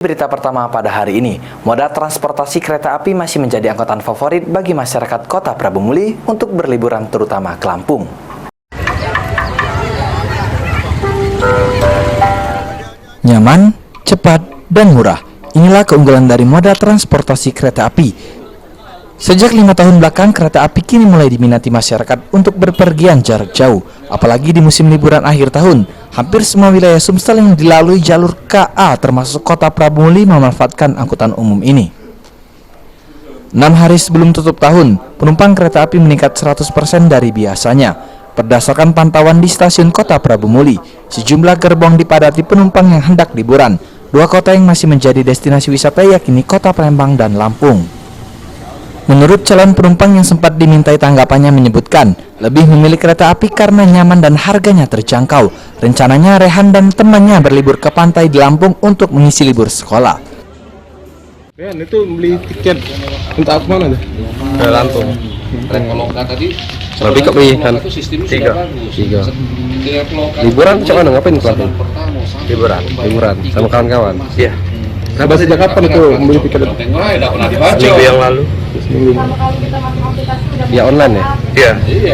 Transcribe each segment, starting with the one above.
Berita pertama pada hari ini, moda transportasi kereta api masih menjadi angkutan favorit bagi masyarakat Kota Prabu Muli untuk berliburan terutama ke Lampung. Nyaman, cepat, dan murah. Inilah keunggulan dari moda transportasi kereta api. Sejak 5 tahun belakang, kereta api kini mulai diminati masyarakat untuk berpergian jarak jauh. Apalagi di musim liburan akhir tahun, hampir semua wilayah Sumsel yang dilalui jalur KA termasuk Kota Prabu Muli memanfaatkan angkutan umum ini. 6 hari sebelum tutup tahun, penumpang kereta api meningkat 100% dari biasanya. Berdasarkan pantauan di stasiun Kota Prabu Muli, sejumlah gerbong dipadati penumpang yang hendak liburan. Dua kota yang masih menjadi destinasi wisata yakni Kota Palembang dan Lampung. Menurut calon penumpang yang sempat dimintai tanggapannya menyebutkan, lebih memilih kereta api karena nyaman dan harganya terjangkau. Rencananya Rehan dan temannya berlibur ke pantai di Lampung untuk mengisi libur sekolah. Rehan itu beli tiket untuk aku mana tuh? Ke Lampung. Tadi Lebih ke pilihan tiga. Liburan cuma ngapain ke Lampung? Liburan sama kawan-kawan. Iya. Nah, sejak kapan itu membeli tiket? Seminggu yang lalu. Ya online ya? Iya.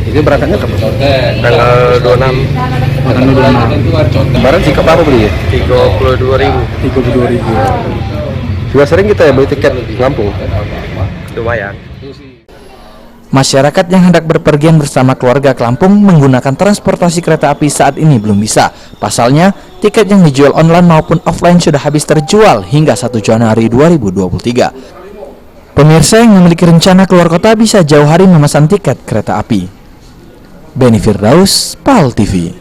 Itu berangkatnya kapan? Tanggal 26. Kemarin sikap apa beli ya? 32.000. Juga sering kita ya beli tiket Lampung. Lumayan. Masyarakat yang hendak berpergian bersama keluarga ke Lampung menggunakan transportasi kereta api saat ini belum bisa. Pasalnya, tiket yang dijual online maupun offline sudah habis terjual hingga 1 Januari 2023. Pemirsa yang memiliki rencana keluar kota bisa jauh hari memesan tiket kereta api. Beni Firdaus, PAL TV.